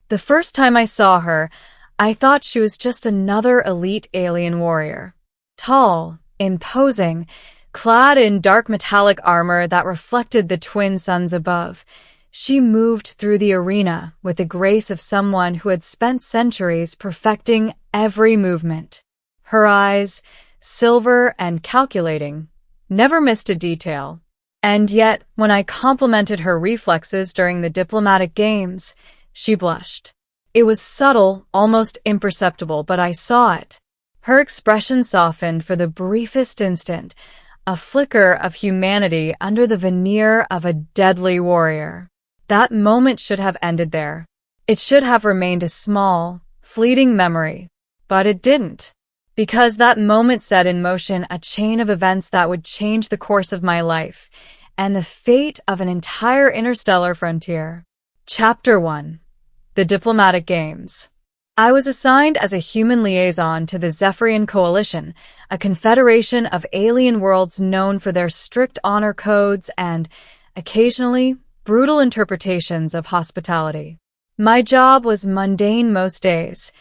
The first time I saw her, I thought she was just another elite alien warrior. Tall, imposing, clad in dark metallic armor that reflected the twin suns above, she moved through the arena with the grace of someone who had spent centuries perfecting every movement. Her eyes, silver and calculating, never missed a detail. And yet, when I complimented her reflexes during the diplomatic games, she blushed. It was subtle, almost imperceptible, but I saw it. Her expression softened for the briefest instant, a flicker of humanity under the veneer of a deadly warrior. That moment should have ended there. It should have remained a small, fleeting memory. But it didn't. Because that moment set in motion a chain of events that would change the course of my life and the fate of an entire interstellar frontier. Chapter 1. The Diplomatic Games. I was assigned as a human liaison to the Zephyrian Coalition, a confederation of alien worlds known for their strict honor codes and, occasionally, brutal interpretations of hospitality. My job was mundane most days: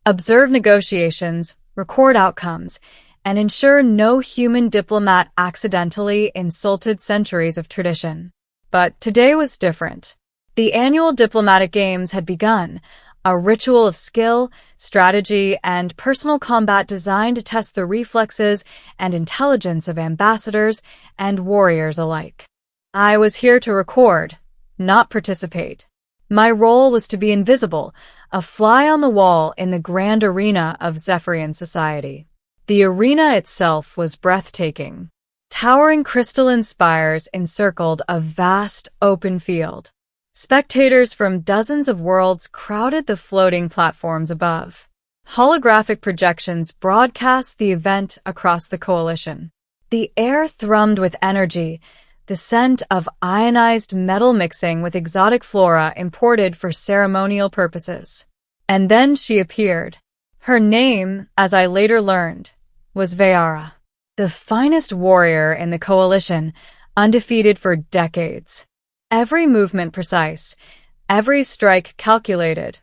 observe negotiations, record outcomes, and ensure no human diplomat accidentally insulted centuries of tradition. But today was different. The annual diplomatic games had begun, a ritual of skill, strategy, and personal combat designed to test the reflexes and intelligence of ambassadors and warriors alike. I was here to record, not participate. My role was to be invisible, a fly on the wall in the grand arena of Zephyrian society. The arena itself was breathtaking. Towering crystalline spires encircled a vast open field. Spectators from dozens of worlds crowded the floating platforms above. Holographic projections broadcast the event across the coalition. The air thrummed with energy, the scent of ionized metal mixing with exotic flora imported for ceremonial purposes. And then she appeared. Her name, as I later learned, was Vayara, the finest warrior in the coalition, undefeated for decades. Every movement precise, every strike calculated,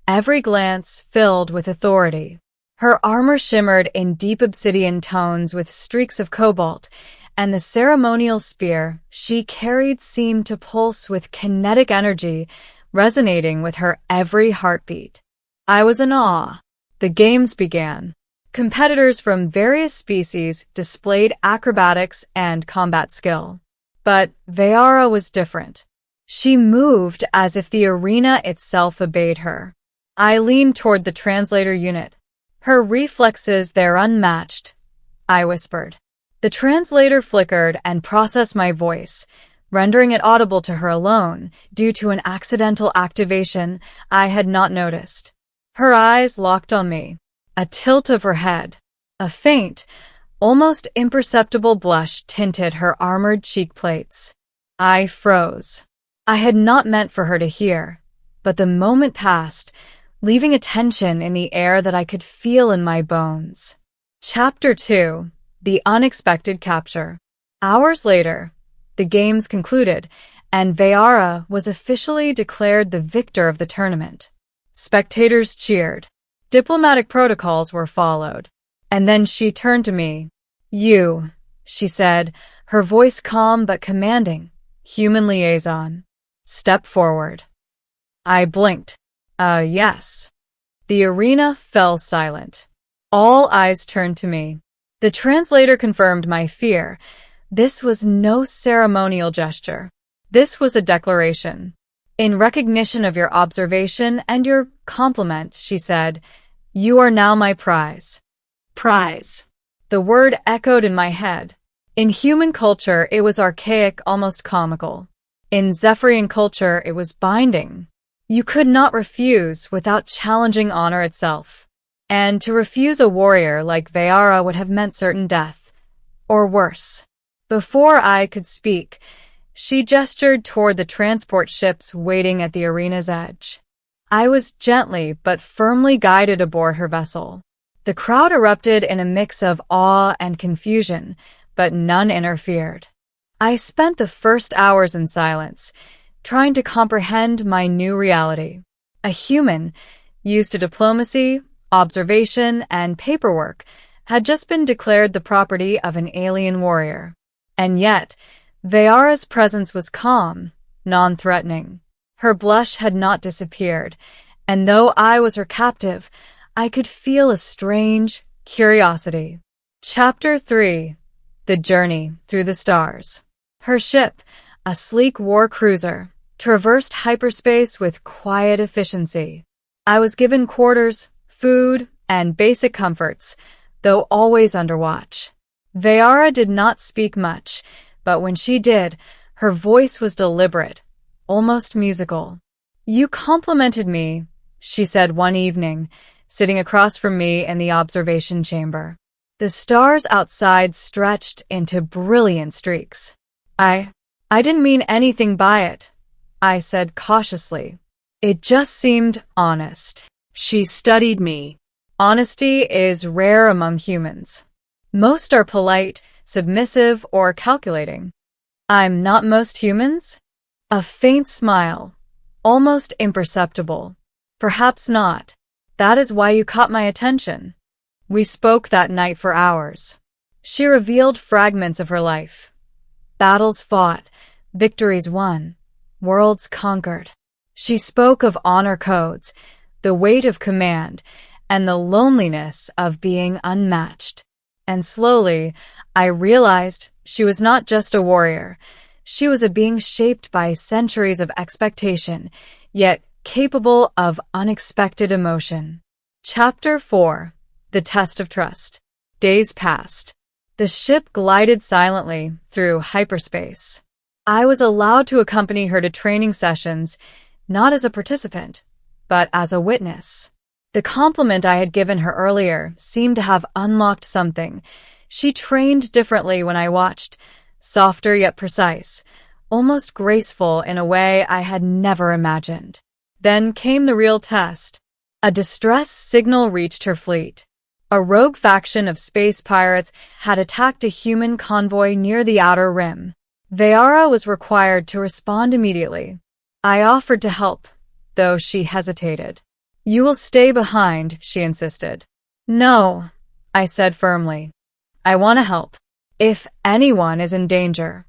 every glance filled with authority. Her armor shimmered in deep obsidian tones with streaks of cobalt, and the ceremonial spear she carried seemed to pulse with kinetic energy, resonating with her every heartbeat. I was in awe. The games began. Competitors from various species displayed acrobatics and combat skill. But Vayara was different. She moved as if the arena itself obeyed her. I leaned toward the translator unit. Her reflexes, they're unmatched, I whispered. The translator flickered and processed my voice, rendering it audible to her alone due to an accidental activation I had not noticed. Her eyes locked on me. A tilt of her head. A faint, almost imperceptible blush tinted her armored cheek plates. I froze. I had not meant for her to hear, but the moment passed, leaving a tension in the air that I could feel in my bones. Chapter 2. The Unexpected Capture. Hours later, the games concluded, and Vayara was officially declared the victor of the tournament. Spectators cheered. Diplomatic protocols were followed. And then she turned to me. "You," she said, her voice calm but commanding. "Human liaison. Step forward." I blinked. Yes. The arena fell silent. All eyes turned to me. The translator confirmed my fear. This was no ceremonial gesture. This was a declaration. "In recognition of your observation and your compliment," she said, "you are now my prize." Prize. The word echoed in my head. In human culture, it was archaic, almost comical. In Zephyrian culture, it was binding. You could not refuse without challenging honor itself. And to refuse a warrior like Vayara would have meant certain death. Or worse. Before I could speak, she gestured toward the transport ships waiting at the arena's edge. I was gently but firmly guided aboard her vessel. The crowd erupted in a mix of awe and confusion, but none interfered. I spent the first hours in silence, trying to comprehend my new reality. A human, used to diplomacy, observation, and paperwork, had just been declared the property of an alien warrior. And yet, Veyara's presence was calm, non-threatening. Her blush had not disappeared, and though I was her captive, I could feel a strange curiosity. Chapter 3. The Journey Through the Stars. Her ship, a sleek war cruiser, traversed hyperspace with quiet efficiency. I was given quarters, food, and basic comforts, though always under watch. Veyara did not speak much, but when she did, her voice was deliberate, almost musical. "You complimented me," she said one evening, sitting across from me in the observation chamber. The stars outside stretched into brilliant streaks. I didn't mean anything by it," I said cautiously. "It just seemed honest." She studied me. Honesty is rare among humans. Most are polite, submissive, or calculating. I'm not most humans? A faint smile, almost imperceptible. Perhaps not. That is why you caught my attention. We spoke that night for hours. She revealed fragments of her life. Battles fought, victories won, worlds conquered. She spoke of honor codes, the weight of command, and the loneliness of being unmatched. And slowly, I realized she was not just a warrior. She was a being shaped by centuries of expectation, yet capable of unexpected emotion. Chapter 4. The Test of Trust. Days passed. The ship glided silently through hyperspace. I was allowed to accompany her to training sessions, not as a participant, but as a witness. The compliment I had given her earlier seemed to have unlocked something. She trained differently when I watched, softer yet precise, almost graceful in a way I had never imagined. Then came the real test. A distress signal reached her fleet. A rogue faction of space pirates had attacked a human convoy near the outer rim. Veyara was required to respond immediately. I offered to help, though she hesitated. "You will stay behind," she insisted. "No," I said firmly. "I want to help. If anyone is in danger."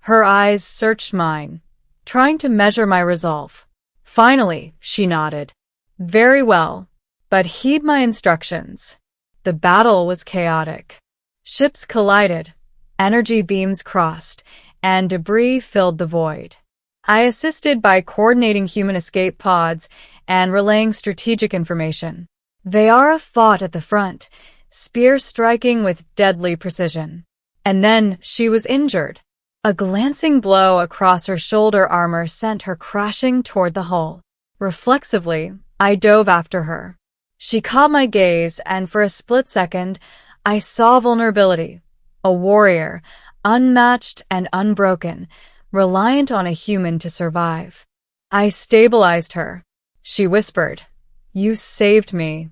Her eyes searched mine, trying to measure my resolve. Finally, she nodded. "Very well, but heed my instructions." The battle was chaotic. Ships collided, energy beams crossed, and debris filled the void. I assisted by coordinating human escape pods and relaying strategic information. Veyara fought at the front, spear striking with deadly precision. And then she was injured. A glancing blow across her shoulder armor sent her crashing toward the hull. Reflexively, I dove after her. She caught my gaze, and for a split second, I saw vulnerability. A warrior, unmatched and unbroken, reliant on a human to survive. I stabilized her. She whispered, "You saved me."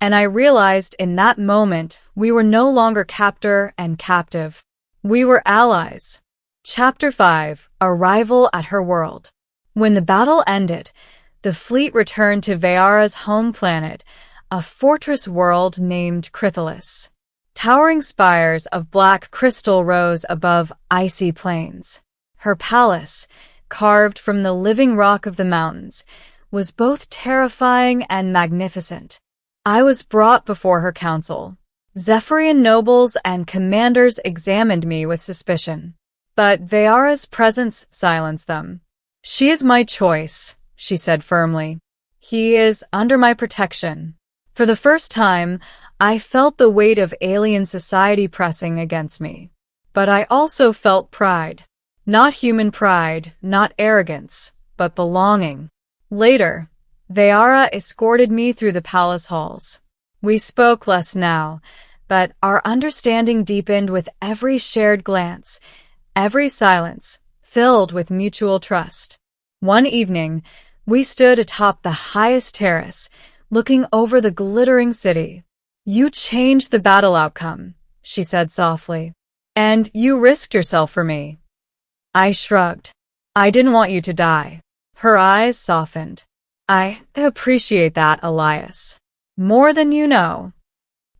And I realized in that moment we were no longer captor and captive. We were allies. Chapter 5. Arrival at her world. When the battle ended, the fleet returned to Veyara's home planet, a fortress world named Chrysalis. Towering spires of black crystal rose above icy plains. Her palace, carved from the living rock of the mountains, was both terrifying and magnificent. I was brought before her council. Zephyrian nobles and commanders examined me with suspicion, but Veyara's presence silenced them. "She is my choice," she said firmly. "He is under my protection." For the first time, I felt the weight of alien society pressing against me. But I also felt pride. Not human pride, not arrogance, but belonging. Later, Veyara escorted me through the palace halls. We spoke less now, but our understanding deepened with every shared glance, every silence, filled with mutual trust. One evening, we stood atop the highest terrace, looking over the glittering city. "You changed the battle outcome," she said softly. "And you risked yourself for me." I shrugged. "I didn't want you to die." Her eyes softened. I appreciate that, Elias. More than you know.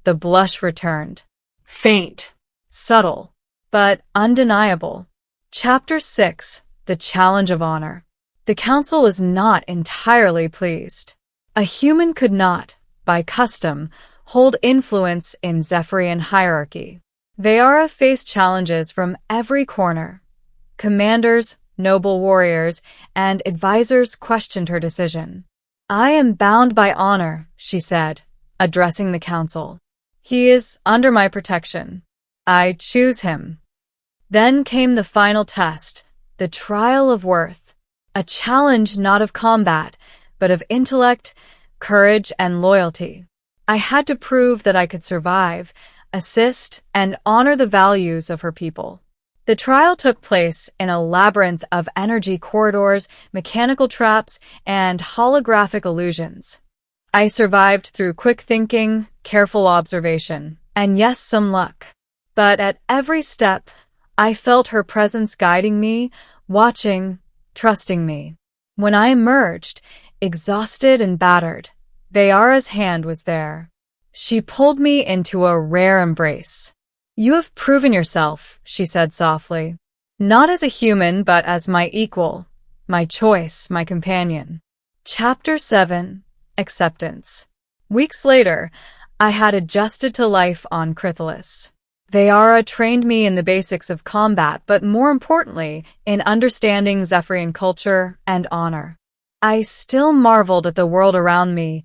The blush returned. Faint, subtle, but undeniable. Chapter 6. The Challenge of Honor. The council was not entirely pleased. A human could not, by custom, hold influence in Zephyrian hierarchy. Vayara faced challenges from every corner. Commanders, noble warriors, and advisors questioned her decision. I am bound by honor, she said, addressing the council. He is under my protection. I choose him. Then came the final test, the trial of worth, a challenge not of combat, but of intellect, courage, and loyalty. I had to prove that I could survive, assist, and honor the values of her people. The trial took place in a labyrinth of energy corridors, mechanical traps, and holographic illusions. I survived through quick thinking, careful observation, and yes, some luck. But at every step, I felt her presence guiding me, watching, trusting me. When I emerged, exhausted and battered, Vayara's hand was there. She pulled me into a rare embrace. You have proven yourself, she said softly. Not as a human, but as my equal, my choice, my companion. Chapter 7. Acceptance. Weeks later, I had adjusted to life on Chrysalis. Vayara trained me in the basics of combat, but more importantly, in understanding Zephyrian culture and honor. I still marveled at the world around me,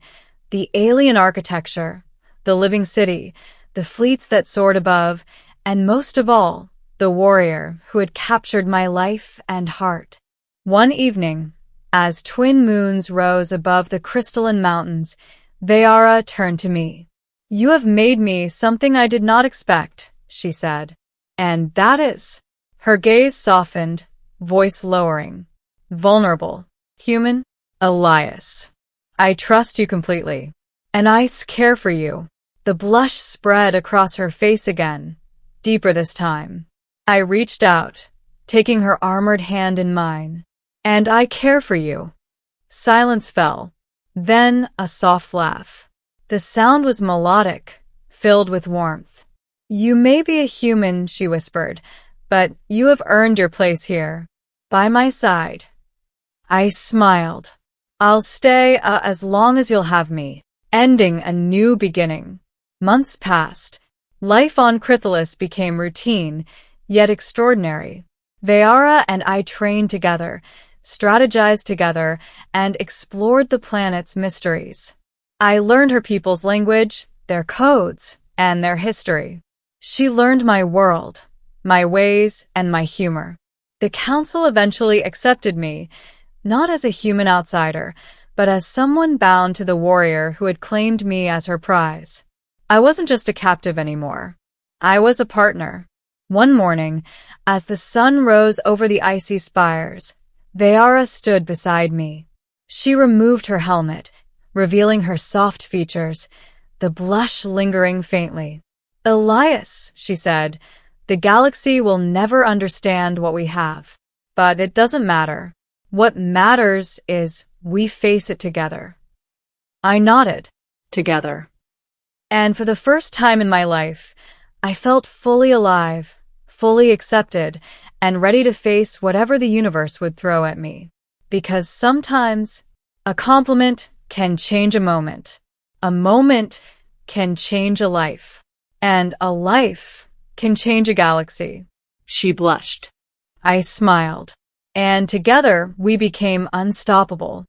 the alien architecture, the living city, the fleets that soared above, and most of all, the warrior who had captured my life and heart. One evening, as twin moons rose above the crystalline mountains, Vayara turned to me. You have made me something I did not expect, she said. And that is. Her gaze softened, voice lowering. Vulnerable. Human. Elias. I trust you completely. And I care for you. The blush spread across her face again, deeper this time. I reached out, taking her armored hand in mine. And I care for you. Silence fell. Then a soft laugh. The sound was melodic, filled with warmth. You may be a human, she whispered, but you have earned your place here, by my side. I smiled. I'll stay as long as you'll have me, ending a new beginning. Months passed. Life on Chrysalis became routine, yet extraordinary. Vayara and I trained together, strategized together, and explored the planet's mysteries. I learned her people's language, their codes, and their history. She learned my world, my ways, and my humor. The council eventually accepted me, not as a human outsider, but as someone bound to the warrior who had claimed me as her prize. I wasn't just a captive anymore. I was a partner. One morning, as the sun rose over the icy spires, Vayara stood beside me. She removed her helmet, revealing her soft features, the blush lingering faintly. Elias, she said, the galaxy will never understand what we have. But it doesn't matter. What matters is we face it together. I nodded. Together. And for the first time in my life, I felt fully alive, fully accepted, and ready to face whatever the universe would throw at me. Because sometimes, a compliment can change a moment can change a life, and a life can change a galaxy. She blushed. I smiled. And together, we became unstoppable.